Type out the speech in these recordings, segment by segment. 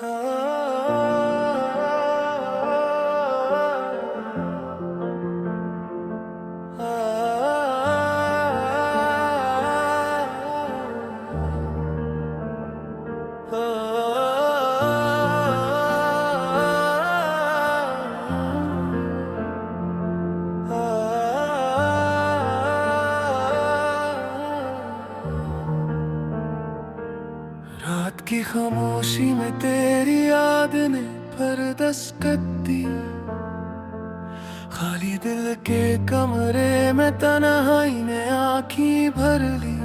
रात की खामोशी में तेरी याद ने दस्तक दी। खाली दिल के कमरे में तन्हाई ने आँखें भर ली।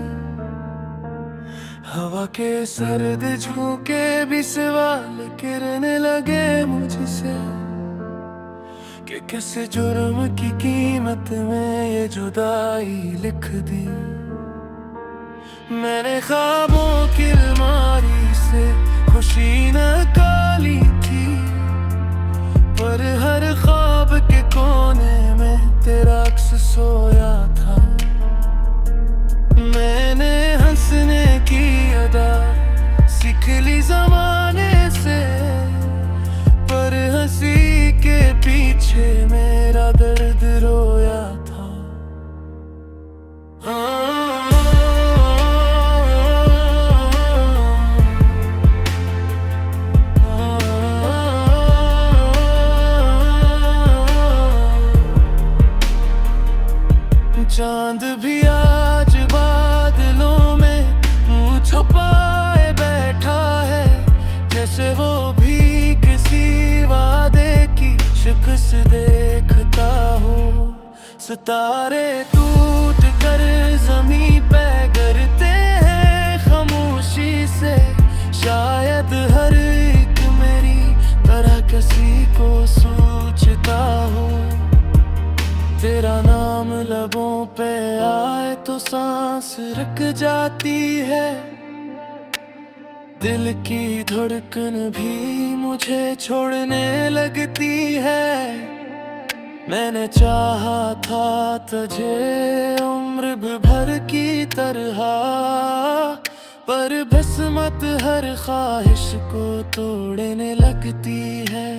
हवा के सर्द झोंके भी सवाल गिरने लगे मुझसे कि किस जुर्म की कीमत में ये जुदाई लिख दी। मैंने ख्वाबों की अलमारी से खुशी निकाली थी, पर हर ख्वाब के कोने में तेरा अक्स सोया था। मैंने हंसने की अदा सीख ली जमाने से, पर हंसी के पीछे मेरा दर्द रोया था। चांद भी आज बादलों में मुँह छुपाए बैठा है, जैसे वो भी किसी वादे की शिकस्त देखता हो। सितारे टूट कर जमीन पे गिरते हैं खामोशी से, शायद हर एक मेरी तरह किसी को सोचता हो। तेरा नाम लबों पे आए तो सांस रुक जाती है, दिल की धड़कन भी मुझे छोड़ने लगती है। मैंने चाहा था तुझे उम्र भर की तरह, पर किस्मत हर ख्वाहिश को तोड़ने लगती है।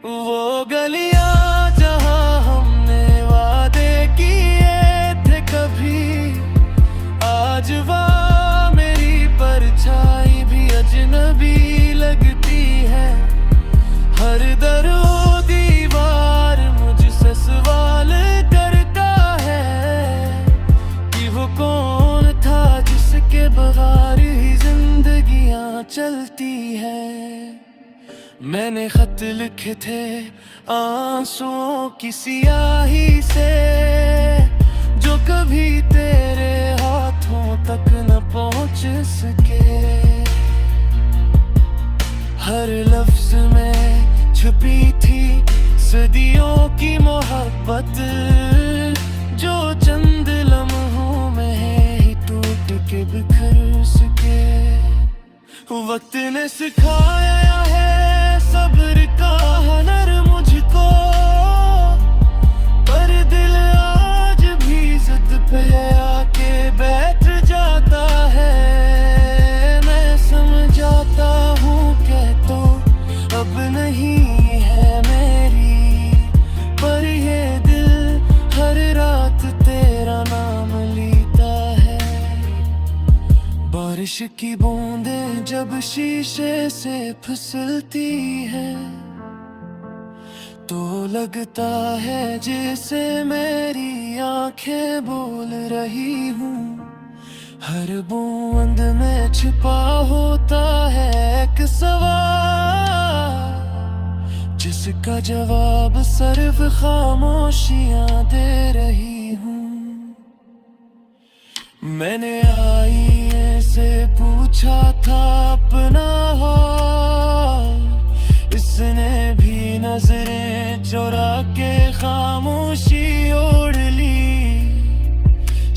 वो गलियां जहां हमने वादे किए थे कभी, आज वहाँ मेरी परछाई भी अजनबी लगती है। हर दरो दीवार मुझसे सवाल करता है कि वो कौन था जिसके बगैर ही जिंदगियां चलती है। मैंने खत लिखे थे आंसुओं की सियाही से, जो कभी तेरे हाथों तक न पहुंच सके। हर लफ्ज में छुपी थी सदियों की मोहब्बत, जो चंद लम्हों में ही टूट के बिखर सके। वक्त ने सिखाया है सब्र का हुनर मुझको, पर दिल आज भी जिद पे आके बैठ जाता है। मैं समझाता हूँ कि तो अब नहीं है मेरी, पर ये दिल हर रात तेरा नाम लेता है। बारिश की बूंदें जब शीशे से फिसलती है, तो लगता है जैसे मेरी आंखें बोल रही हूँ। हर बूंद में छिपा होता है एक सवाल, जिसका जवाब सिर्फ खामोशियां दे रही हूँ। मैंने आईने से पूछा था अपना हाल, इसने भी नजरें चुरा के खामोशी ओढ़ ली।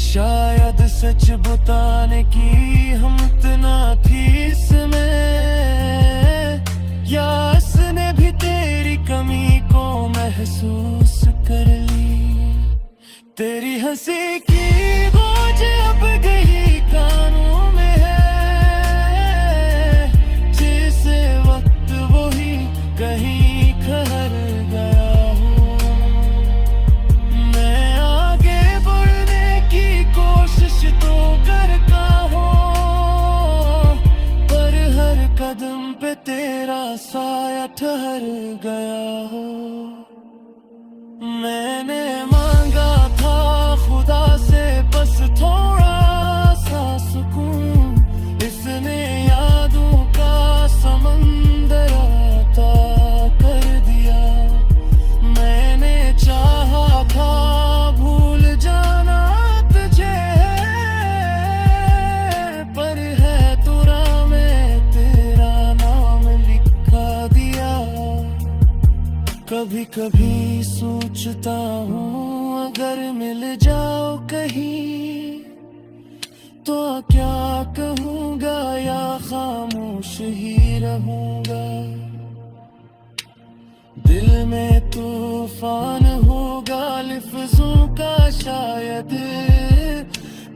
शायद सच बताने की हिम्मत ना थी इसमें, या इसने भी तेरी कमी को महसूस कर ली। तेरी हंसी की बोझ अब गई कानों में है, जिसे ठहर गया हो। मैंने मांगा था खुदा से बस थोड़ा सा सुकून, इसने यादों का समंदर आता कर दिया। मैंने चाहा था भूल जाना तुझे, पर है तुरा में तेरा नाम लिखा दिया। कभी कभी सोचता हूँ अगर मिल जाओ कहीं तो क्या कहूँगा या खामोश ही रहूँगा। दिल में तूफान होगा लफ्जों का शायद,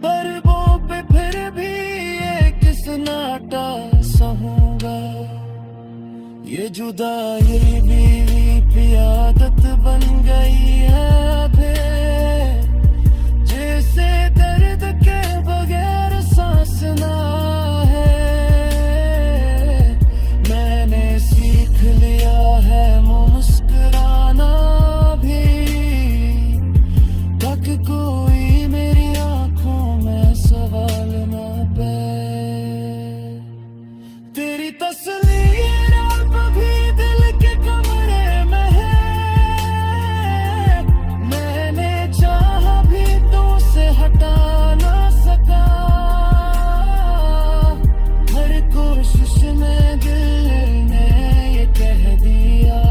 पर वो पे फिर भी एक सन्नाटा सहूँगा। ये जुदाई बीवी की आदत बन गई है फिर, जैसे दर्द के बगैर सांस ना है। मैंने सीख लिया है मुस्कुराना भी, तक कोई मेरी आंखों में सवाल ना पे। तेरी तस्वीर अब भी दिल के कमरे में है, मैंने चाहा भी तो उसे हटा ना सका। हर कोशिश में दिल ने ये कह दिया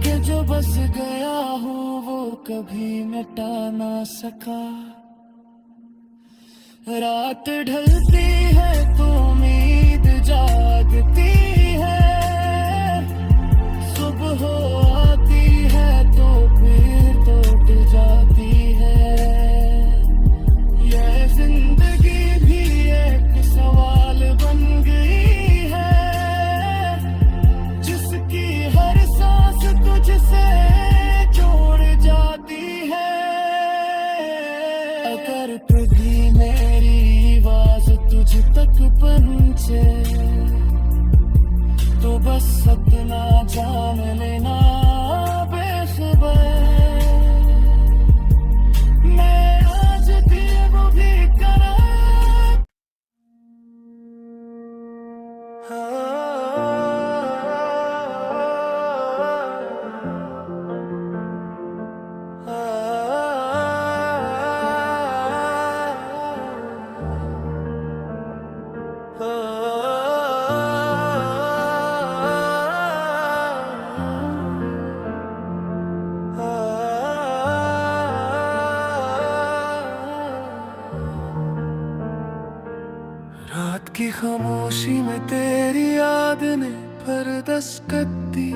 कि जो बस गया हूँ वो कभी मिटा ना सका। रात ढलती है तो उम्मीद जागती है, सुबह आती है तो फिर टूट जाती है। यह जिंदगी भी एक सवाल बन गई है, जिसकी हर सांस तुझसे जोड़ जाती है। अगर कभी मेरी आवाज तुझ तक पहुंचे तो बस सपना जान लेना बेखबर। मैं आज भी वो भी करा रात की खामोशी में तेरी याद ने दस्तक दी।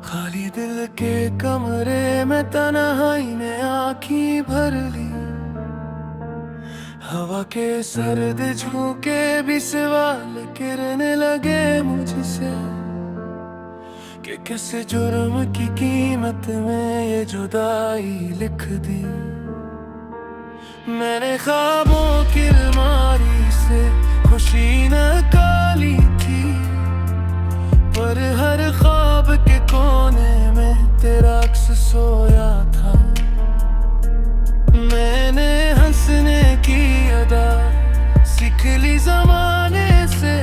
खाली दिल के कमरे में तन्हाई ने आँखें भर ली। हवा के सर्द झोंके भी सवाल गिरने लगे मुझसे कि किस जुर्म की कीमत में ये जुदाई लिख दी। मैंने ख्वाबों की अलमारी से खुशी निकाली थी, पर हर ख्वाब के कोने में तेरा अक्स सोया था। मैंने हंसने की अदा सीख ली जमाने से,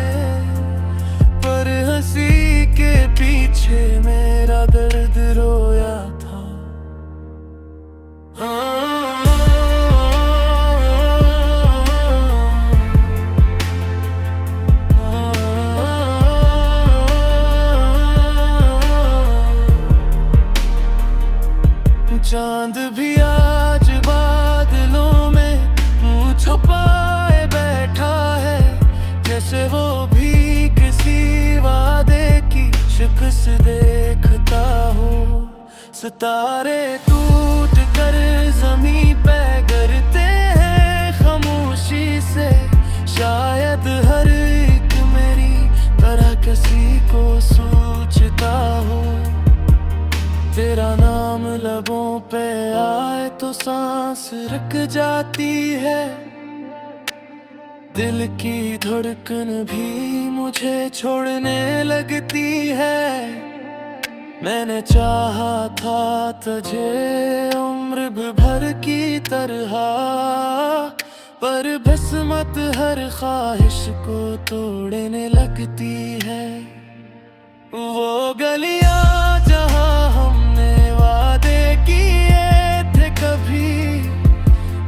पर हंसी के पीछे मेरा दर्द रोया था। चांद भी आज बादलों में मुँह छुपाए बैठा है, जैसे वो भी किसी वादे की शिकस्त देखता हो। सितारे टूट कर जमीन पे गिरते हैं खामोशी से, शायद हर एक मेरी तरह किसी को सोचता हो। तेरा नाम लबों पे आए तो सांस रुक जाती है, दिल की धड़कन भी मुझे छोड़ने लगती है। मैंने चाहा था तुझे उम्र भर की तरह, पर किस्मत हर ख्वाहिश को तोड़ने लगती है। वो गलियां जहां हमने वादे किए थे कभी,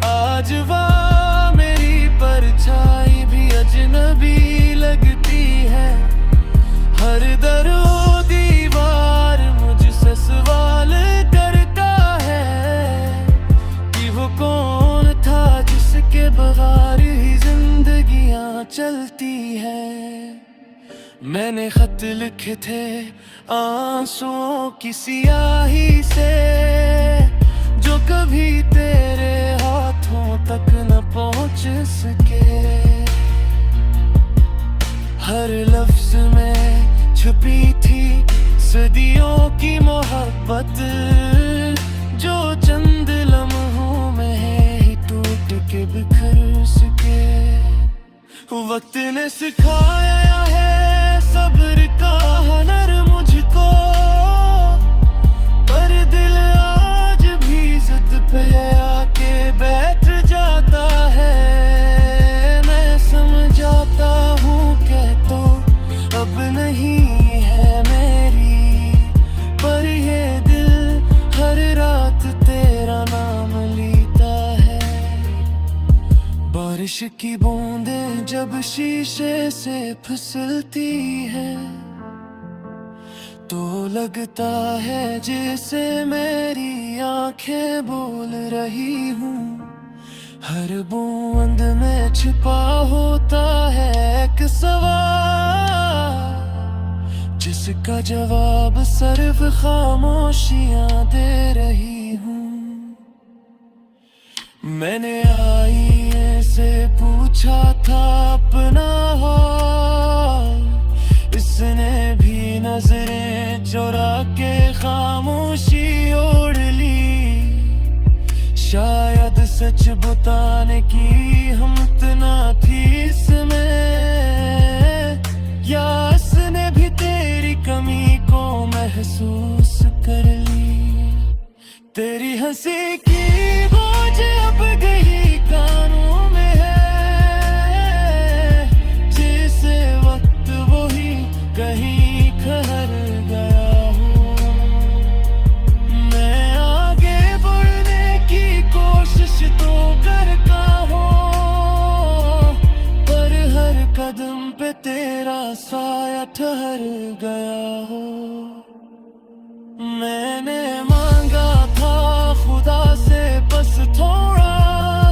आज वहाँ मेरी परछाई भी अजनबी लगती है। हर दरो दीवार मुझसे सवाल करता है कि वो कौन था जिसके बगैर ही जिंदगियां चलती है। मैंने खत लिखे थे आंसुओं की सियाही से, जो कभी तेरे हाथों तक न पहुंच सके। हर लफ्ज में छुपी थी सदियों की मोहब्बत, जो चंद लम्हों में ही टूट के बिखर सके। वक्त ने सिखाया है सब्र का हुनर मुझको, पर दिल आज भी जिद पे आके बैठ जाता है। मैं समझाता हूँ कि तो अब नहीं है मेरी, पर ये दिल हर रात तेरा नाम लेता है। बारिश की बूंदें जब शीशे से फिसलती है, तो लगता है जैसे मेरी आंखें बोल रही हूँ। हर बूंद में छिपा होता है एक सवाल, जिसका जवाब सिर्फ खामोशियां दे रही हूँ। मैंने आईने से पूछा था अपना हाल, इसने भी नजरें चुरा के खामोशी ओढ़ ली। शायद सच बताने की हिम्मत ना थी इसमें, या इसने भी तेरी कमी को महसूस कर ली। तेरी हंसी की बोझ अब गई कानों में है, जैसे वक्त वही कहीं ठहर गया हूँ। मैं आगे बढ़ने की कोशिश तो करता हूँ, पर हर कदम पे तेरा साया ठहर गया हो। मैंने मांगा था खुदा से बस थोड़ा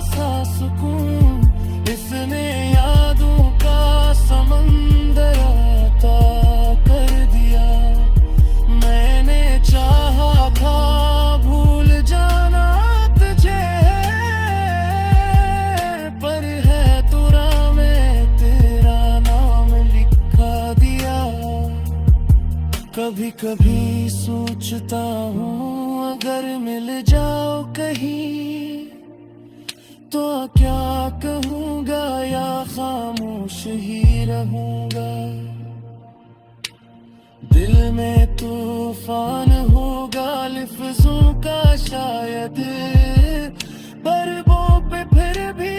सा सुकून, इसने यादों का समंदर आता कर दिया। मैंने चाहा था भूल जाना तुझे, पर है तुरा में तेरा नाम लिखा दिया। कभी कभी सोचता हूँ अगर मिल जाओ कहीं, तो क्या कहूँगा या खामोश ही रहूँगा। दिल में तूफान होगा लफ्जों का शायद, पर वो पे फिर भी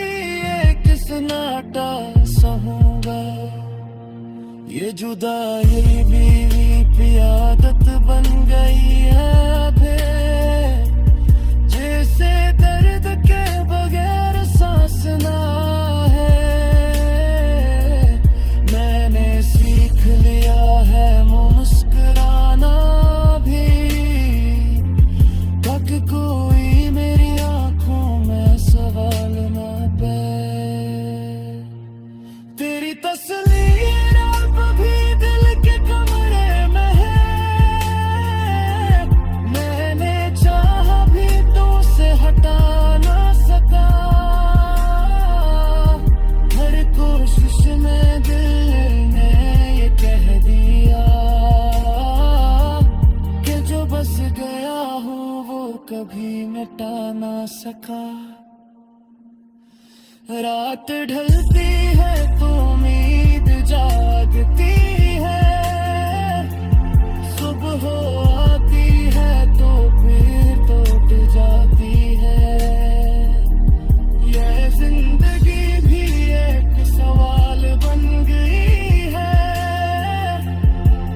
एक सन्नाटा सहूँगा। ये जुदाई बीवी की आदत बन गई है फिर, जैसे दर्द के बगैर सांस ना है। मैंने सीख लिया है मुस्कुराना भी, तक कोई मेरी आंखों में सवाल ना पे। तेरी तस्वीर अब भी दिल के कमरे में है, मैंने चाहा भी तो उसे हटा ना सका। हर कोशिश में दिल ने ये कह दिया कि जो बस गया हूँ वो कभी मिटा ना सका। रात ढलती है तो उम्मीद जागती है, सुबह आती है तो फिर टूट जाती है। यह जिंदगी भी एक सवाल बन गई है,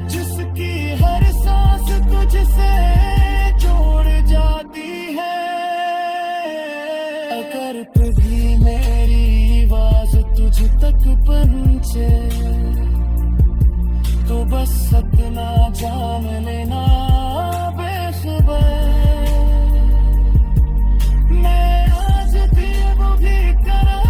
जिसकी हर सांस तुझसे जोड़ जाती है। अगर कभी मेरी आवाज तुझ तक पहुंचे तो बस सपना जान लेना बेखबर, मैं आज भी वो भी करा।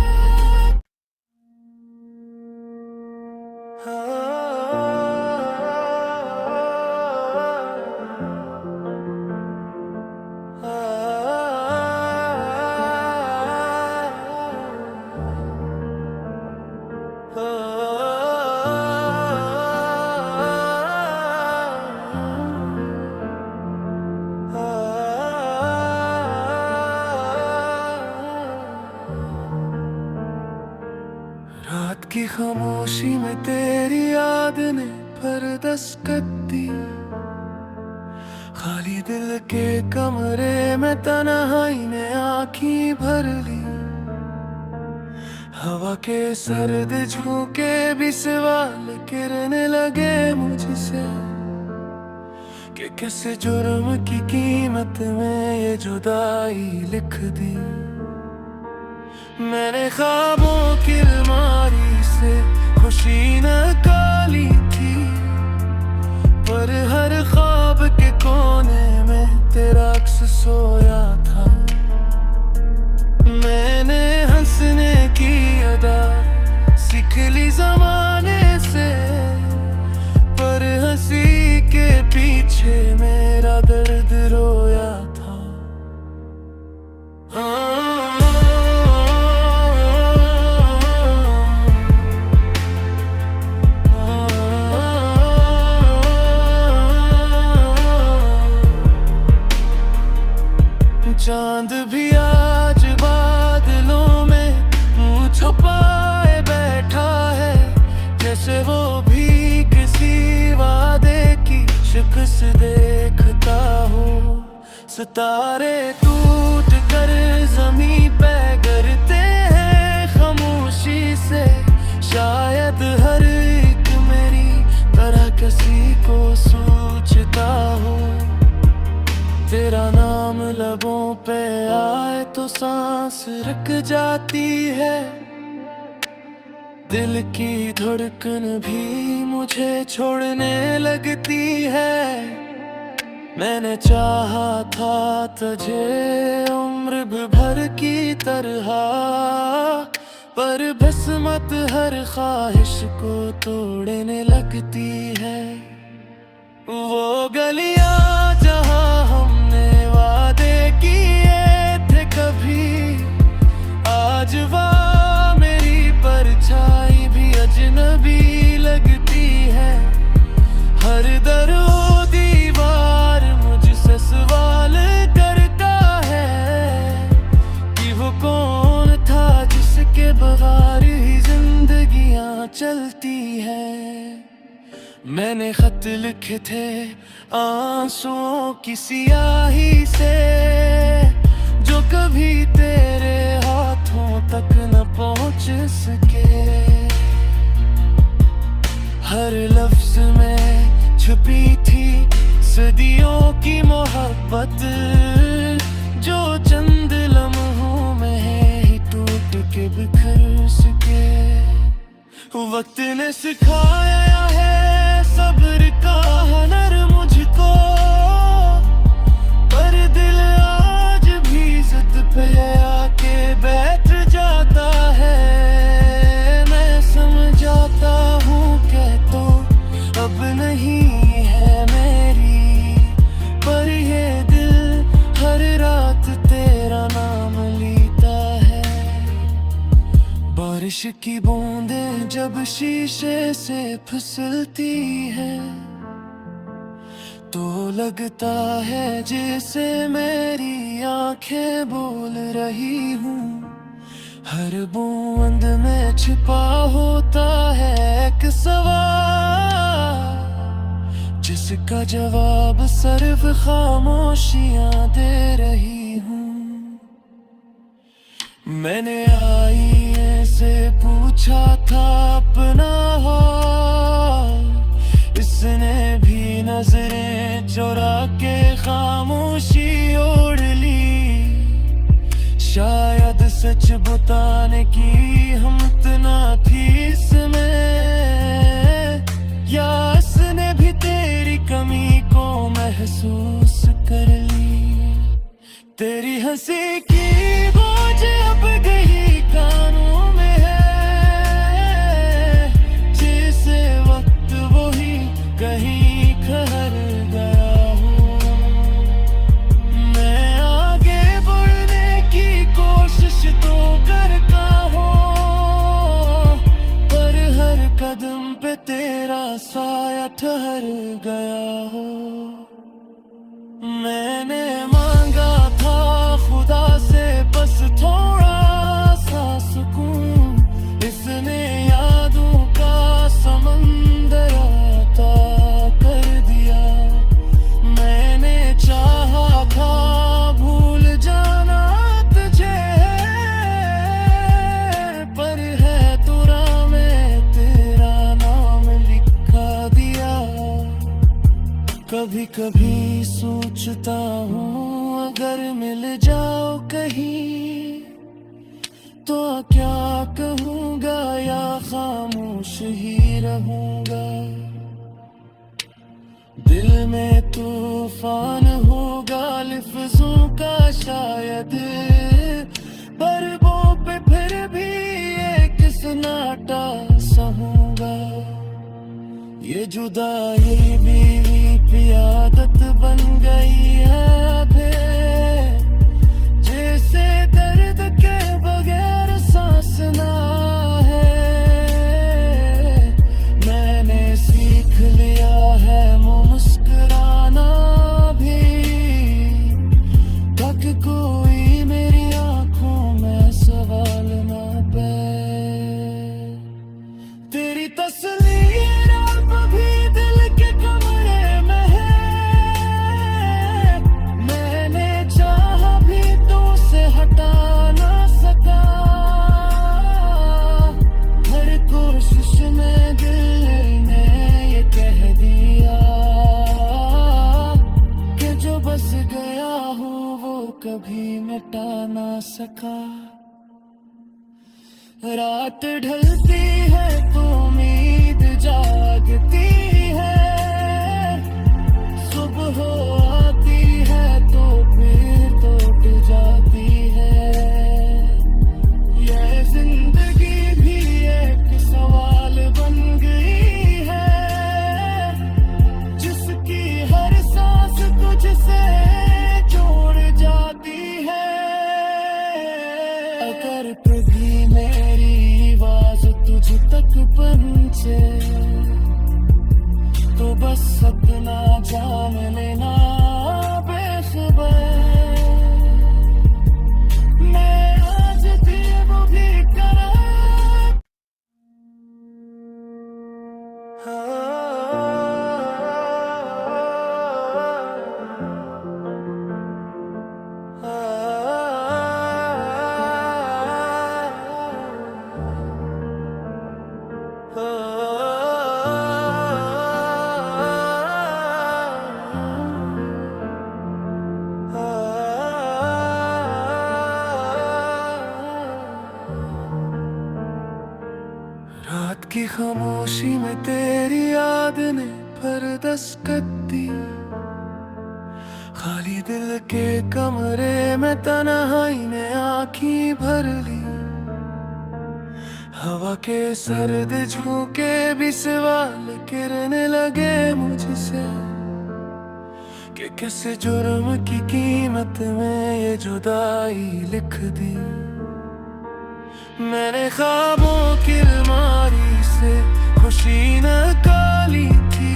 रात की खामोशी में तेरी याद ने दस्तक दी, खाली दिल के कमरे में तन्हाई ने आँखें भर ली। हवा के सर्द झोंके भी सवाल गिरने लगे मुझसे कि किस जुर्म की कीमत में ये जुदाई लिख दी। मैंने ख्वाबों की अलमारी से खुशी निकाली थी, पर हर ख्वाब के कोने में तेरा अक्स सोया था। मैंने हंसने की अदा सीख ली जमाने से, पर हंसी के पीछे मेरा दर्द रोया था। चांद भी आज बादलों में मुँह छुपाए बैठा है, जैसे वो भी किसी वादे की शिकस्त देखता हो। सितारे टूट कर जमीन पे गिरते हैं खामोशी से, शायद हर एक मेरी तरह किसी को सोचता हो। तेरा नाम लबों पे आए तो सांस रुक जाती है, दिल की धड़कन भी मुझे छोड़ने लगती है। मैंने चाहा था तुझे उम्र भर की तरह, पर किस्मत हर ख्वाहिश को तोड़ने लगती है। वो गलियां जहां हमने वादे किए थे कभी, आज वहाँ मेरी परछाई भी अजनबी लगती है। हर दरो दीवार मुझसे सवाल करता है कि वो कौन था जिसके बगैर ही जिंदगियां चलती है। मैंने खत लिखे थे आंसुओं की सियाही से, जो कभी तेरे हाथों तक न पहुंच सके। हर लफ्ज में छुपी थी सदियों की मोहब्बत, जो चंद लम्हों में ही टूट के बिखर सके। वक्त ने सिखाया है सब्र का हुनर मुझको, पर दिल आज भी जिद पे आके बैठ जाता है। मैं समझाता हूँ कि तो अब नहीं है मेरी, पर ये दिल हर रात तेरा नाम लेता है। बारिश की बूंदें जब शीशे से फिसलती है, तो लगता है जैसे मेरी आंखें बोल रही हूँ। हर बूंद में छिपा होता है एक सवाल, जिसका जवाब सिर्फ खामोशियां दे रही हूँ। मैंने आईने से पूछा था अपना हाल, इसने भी नजरें चुरा के खामोशी ओढ़ ली। शायद सच बताने की हिम्मत ना थी इसमें, या इसने भी तेरी कमी को महसूस कर ली। तेरी हंसी की बोझ अब गई कानों में है, जैसे वक्त वही कहीं ठहर गया हूँ। मैं आगे बढ़ने की कोशिश तो करता हूँ, पर हर कदम पे तेरा साया ठहर गया हो। मैंने मांगा था खुदा से बस थोड़ा सा सुकून, इसने यादों का समंदर आता कर दिया। मैंने चाहा था भूल जाना तुझे, पर है तुरा में तेरा नाम लिखा दिया। कभी कभी सोचता हूँ अगर मिल जाओ कहीं, तो क्या कहूँगा या खामोश ही रहूँगा। दिल में तूफान होगा लफ्जों का शायद, पर वो पे फिर भी एक सन्नाटा सहूँगा। ये जुदाई बीवी की आदत बन गई है फिर, जैसे दर्द के बगैर सांस ना है। मैंने सीख लिया है मुस्कुराना भी, तक कोई मेरी आंखों में सवाल ना पे। तेरी तस्वीर अब भी दिल के कमरे में है, मैंने चाहा भी तो उसे हटा ना सका। हर कोशिश में दिल ने ये कह दिया कि जो बस गया हूँ वो कभी मिटा ना सका। रात ढलती है तो उम्मीद जागती है, सुबह आती है तो फिर टूट जाती है। यह जिंदगी भी एक सवाल बन गई है, जिसकी हर सांस तुझसे जोड़ जाती है। अगर कभी मेरी आवाज तुझ तक पहुंचे, तो बस अपना जान लेना बेखबर। मैं आज भी वो भी करा। रात की खामोशी में तेरी याद ने दस्तक दी, खाली दिल के कमरे में तन्हाई ने आँखें भर ली। हवा के सर्द झोंके भी सवाल गिरने लगे मुझसे, कि किस जुर्म की कीमत में ये जुदाई लिख दी। मैंने ख्वाबों की अलमारी से खुशी निकाली थी,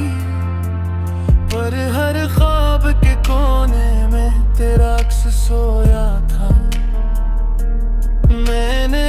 पर हर ख्वाब के कोने में तेरा अक्स सोया था। मैंने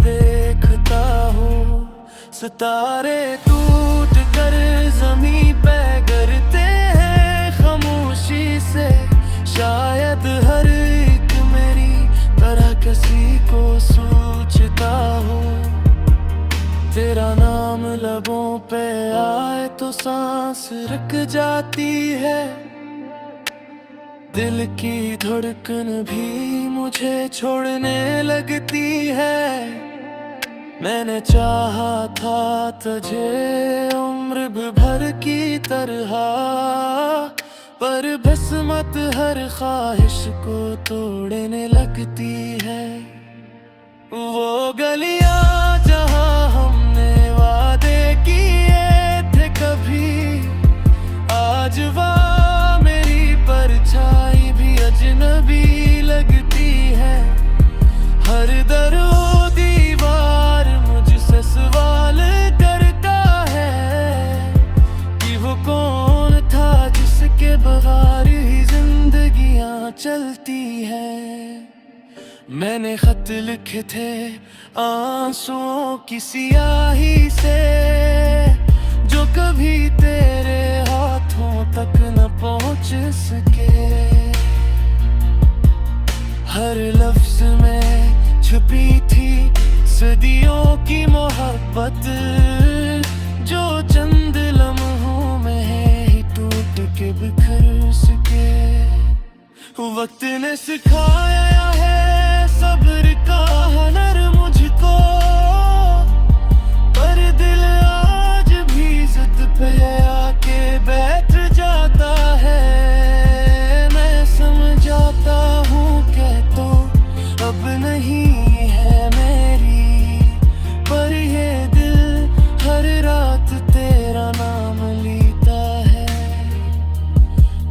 देखता हूँ। सितारे टूट कर जमीन पे गिरते हैं खामोशी से। शायद हर एक मेरी तरह किसी को सोचता हो। तेरा नाम लबों पे आए तो सांस रुक जाती है। दिल की धड़कन भी मुझे छोड़ने लगती है। मैंने चाहा था तुझे उम्र भर की तरह, पर किस्मत हर ख्वाहिश को तोड़ने लगती है। वो गलियां जहां हमने वादे किए थे कभी, आज वहाँ मेरी परछाई भी अजनबी लगती है। हर दरो दीवार मुझसे सवाल करता है कि वो कौन था जिसके बगैर ही जिंदगियां चलती है। मैंने खत लिखे थे आंसुओं की सियाही से, जो कभी तेरे हाथों तक न पहुंच सके। हर लफ्ज में छुपी थी सदियों की मोहब्बत, जो चंद लम्हों में ही टूट के बिखर सके। वक्त ने सिखाया है सब्र का हुनर मुझको, पर दिल आज भी जिद पे आके बैठ जाता है। मैं समझाता हूँ कि तो अब नहीं है मेरी, पर ये दिल हर रात तेरा नाम लेता है।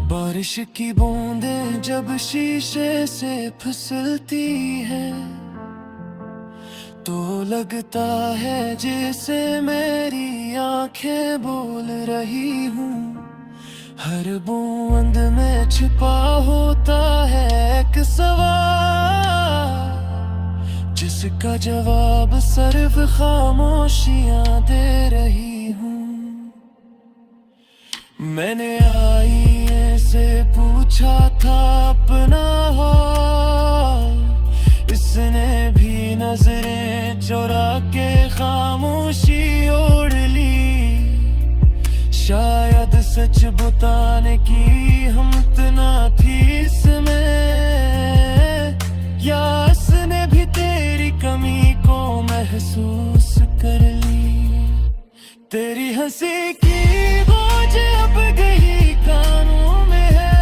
बारिश की बूंदें जब शीशे से फिसलती है, तो लगता है जैसे मेरी आंखें बोल रही हूँ। हर बूंद में छिपा होता है एक सवाल, जिसका जवाब सिर्फ खामोशियां दे रही हूँ। मैंने आईने से पूछा था अपना हाल, इसने भी नजरें चुरा के खामोशी ओढ़ ली। शायद सच बताने की हिम्मत ना थी इसमें, या इसने भी तेरी कमी को महसूस कर ली। तेरी हंसी की बोझ अब गई कानों में है,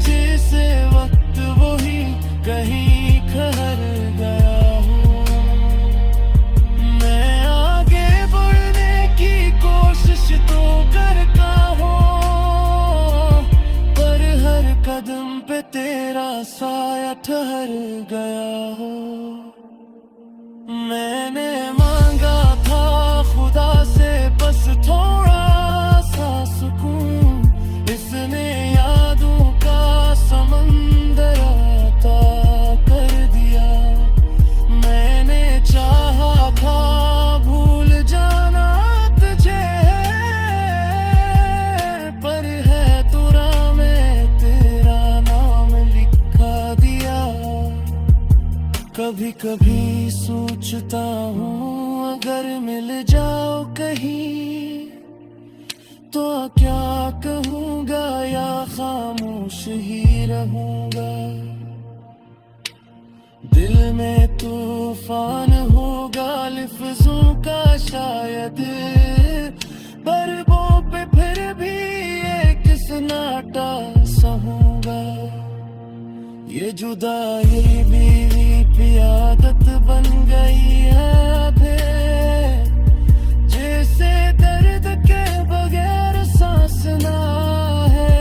जैसे वक्त वही कहीं ठहर गया हूँ। मैं आगे बढ़ने की कोशिश तो करता हूँ, पर हर कदम पे तेरा साया ठहर गया हो। मैंने मांगा था खुदा से बस थोड़ा सा सुकून, इसने यादों का समंदर आता कर दिया। मैंने चाहा था भूल जाना तुझे, पर है तुरा में तेरा नाम लिखा दिया। कभी कभी सोचता हूँ अगर मिल जाओ कहीं, तो क्या कहूँगा या खामोश ही रहूँगा। दिल में तूफान होगा लफ्जों का शायद, पर वो पे फिर भी एक सन्नाटा सहूँगा। ये जुदाई बीवी की आदत बन गई है फिर, जैसे दर्द के बगैर सांस ना है।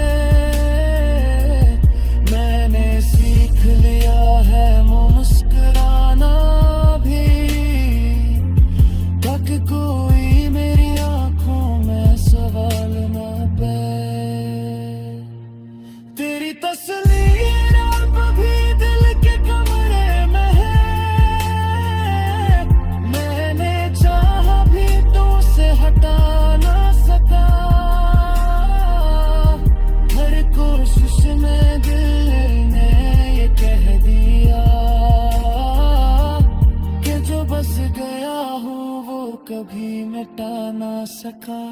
मैंने सीख लिया है मुस्कुराना भी, तक कोई मेरी आंखों में सवाल ना पे। तेरी तस्वीर अब भी दिल के कमरे में है, सका।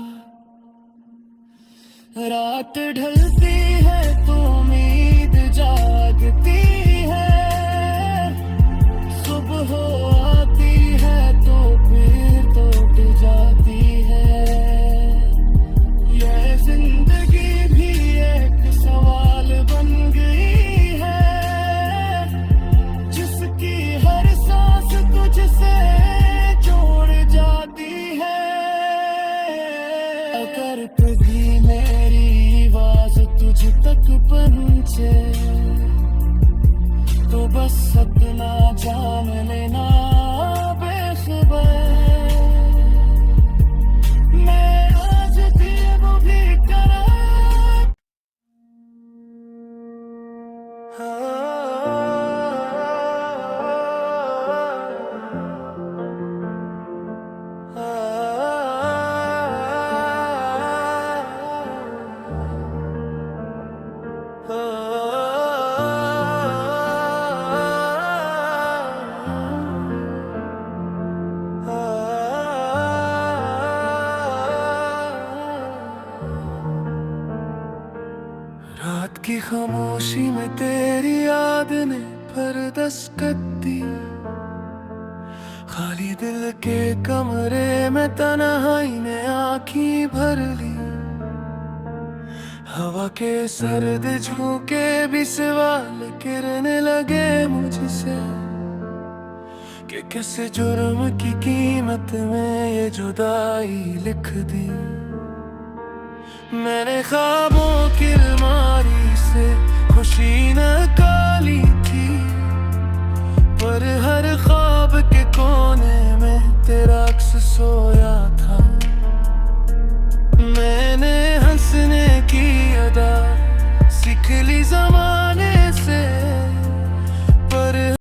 रात ढलती है तो उम्मीद जागती है, सुबह आती है तो फिर टूट जाती है। यह जिंदगी भी एक सवाल बन गई है, जिसकी हर सांस तुझसे जोड़ जाती है। अगर कभी मेरी आवाज तुझ तक पहुंचे तो बस सपना जान लेना बेखबर। मैं आज भी वो भी करा। रात की खामोशी में तेरी याद ने दस्तक दी, खाली दिल के कमरे में तन्हाई ने आँखें भर ली। हवा के सर्द झोंके भी सवाल करने लगे मुझसे कि किस जुर्म की कीमत में ये जुदाई लिख दी। मैंने ख्वाबों की अलमारी से खुशी निकाली थी, पर हर ख्वाब के कोने में तेरा अक्स सोया था।